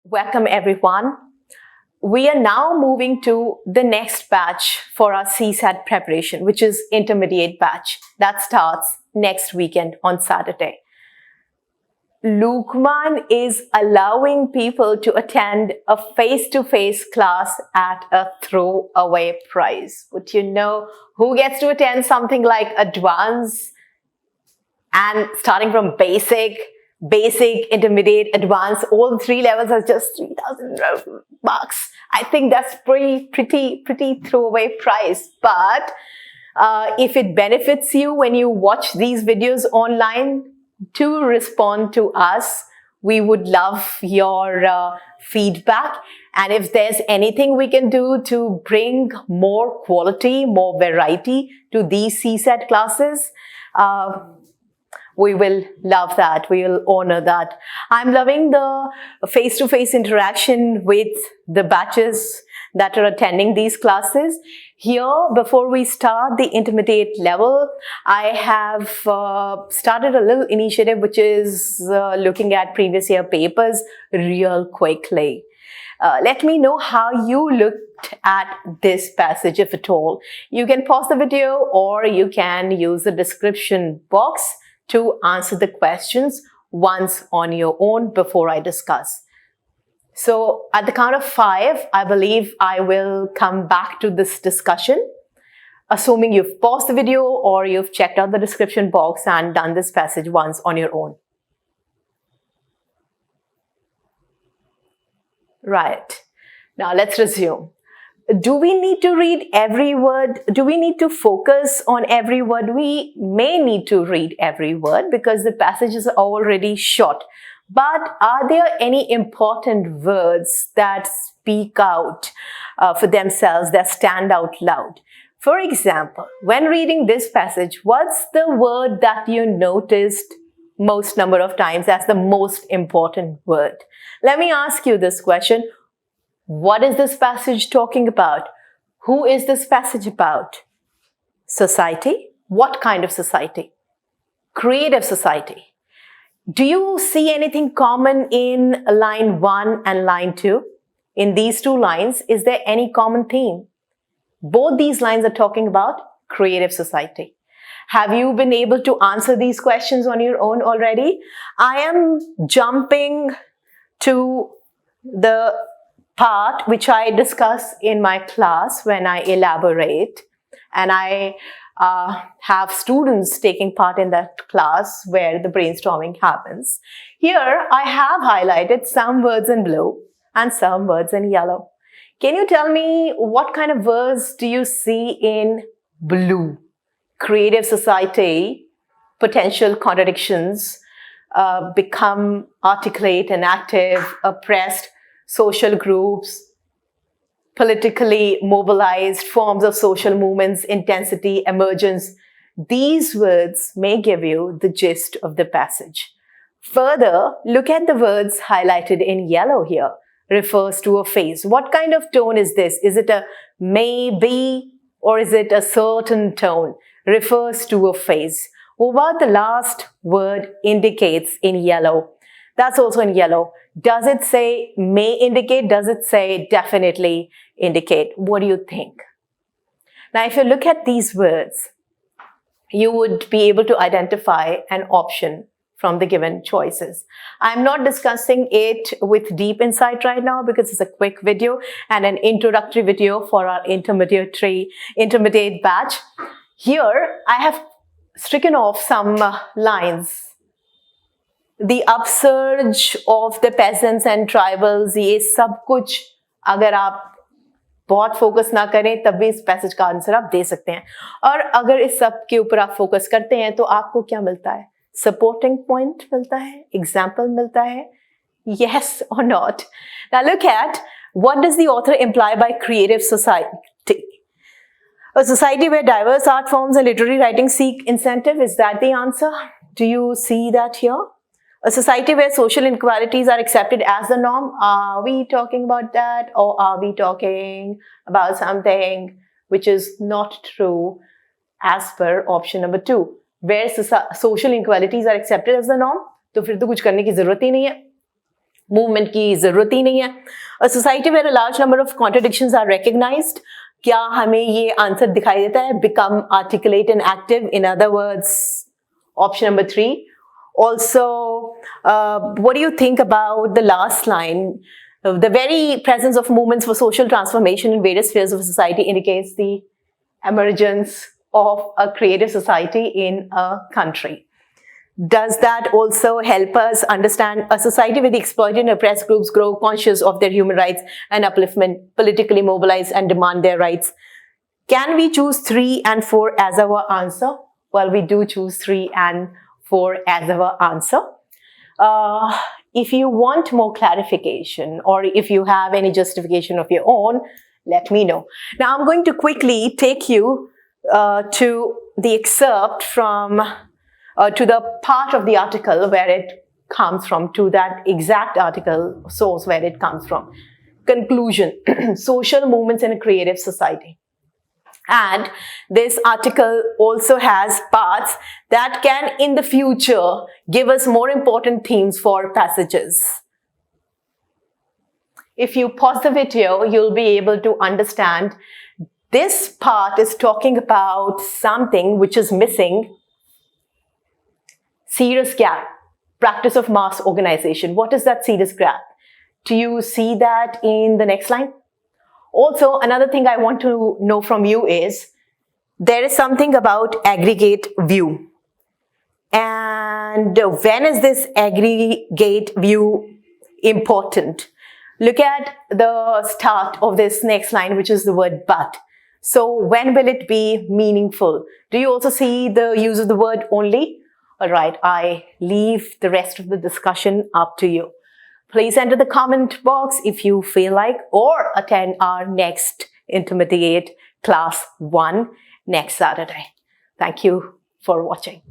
Welcome everyone. We are now moving to the next batch for our CSAT preparation, which is intermediate batch. That starts next weekend on Saturday. Lukmaan is allowing people to attend a face-to-face class at a throwaway price. Would you know who gets to attend something like advanced and starting from basic, intermediate, advanced, all three levels are just 3,000 bucks. I think that's pretty throwaway price. But if it benefits you when you watch these videos online, to respond to us. We would love your feedback. And if there's anything we can do to bring more quality, more variety to these CSAT classes, we will love that. We will honor that. I'm loving the face-to-face interaction with the batches that are attending these classes. Here, before we start the intermediate level, I have started a little initiative which is looking at previous year papers real quickly. Let me know how you looked at this passage, if at all. You can pause the video or you can use the description box to answer the questions once on your own before I discuss. So at the count of 5, I believe I will come back to this discussion, assuming you've paused the video or you've checked out the description box and done this passage once on your own. Right. Now let's resume. Do we need to read every word? Do we need to focus on every word? We may need to read every word because the passage is already short. But are there any important words that speak out for themselves, that stand out loud? For example, when reading this passage, what's the word that you noticed most number of times as the most important word? Let me ask you this question. What is this passage talking about? Who is this passage about? Society? What kind of society? Creative society. Do you see anything common in line 1 and line 2? In these two lines, is there any common theme? Both these lines are talking about creative society. Have you been able to answer these questions on your own already? I am jumping to the part which I discuss in my class when I elaborate, and I have students taking part in that class where the brainstorming happens. Here, I have highlighted some words in blue and some words in yellow. Can you tell me what kind of words do you see in blue? Creative society, potential contradictions, become articulate and active, oppressed, social groups, politically mobilized, forms of social movements, intensity, emergence. These words may give you the gist of the passage. Further, look at the words highlighted in yellow here. Refers to a phase. What kind of tone is this? Is it a maybe or is it a certain tone? Refers to a phase. What the last word indicates in yellow? That's also in yellow. Does it say may indicate? Does it say definitely indicate? What do you think? Now, if you look at these words, you would be able to identify an option from the given choices. I'm not discussing it with deep insight right now because it's a quick video and an introductory video for our intermediate batch. Here, I have stricken off some lines. The upsurge of the peasants and tribals, ये सब कुछ अगर आप बहुत focus ना करें तब भी इस पैसेज का आंसर आप दे सकते हैं. और अगर इस सब के ऊपर आप फोकस करते हैं तो आपको क्या मिलता है? Supporting point मिलता है? Example मिलता है? Yes or not? Now look at what does the author imply by creative society? A society where diverse art forms and literary writing seek incentive. Is that the answer? Do you see that here? A society where social inequalities are accepted as the norm. Are we talking about that, or are we talking about something which is not true as per option number 2? Where social inequalities are accepted as the norm, तो फिर तो कुछ करने की जरूरत ही नहीं है. Movement की जरूरत ही नहीं है. A society where a large number of contradictions are recognized, क्या हमें ये आंसर दिखाई देता है? Become articulate and active. In other words, option number 3. Also, what do you think about the last line? The very presence of movements for social transformation in various spheres of society indicates the emergence of a creative society in a country. Does that also help us understand a society where the exploited and oppressed groups grow conscious of their human rights and upliftment, politically mobilize and demand their rights? Can we choose 3 and 4 as our answer? Well, we do choose 3 and 4 as our answer. If you want more clarification or if you have any justification of your own, let me know. Now, I'm going to quickly take you to the excerpt from, to the part of the article where it comes from, to that exact article source where it comes from. Conclusion, social movements in a creative society. And this article also has parts that can in the future give us more important themes for passages. If you pause the video, you'll be able to understand this part is talking about something which is missing. Serious gap, practice of mass organization. What is that serious gap? Do you see that in the next line? Also, another thing I want to know from you is, there is something about aggregate view. And when is this aggregate view important? Look at the start of this next line, which is the word but. So when will it be meaningful? Do you also see the use of the word only? All right, I leave the rest of the discussion up to you. Please enter the comment box if you feel like, or attend our next Intermediate Class 1 next Saturday. Thank you for watching.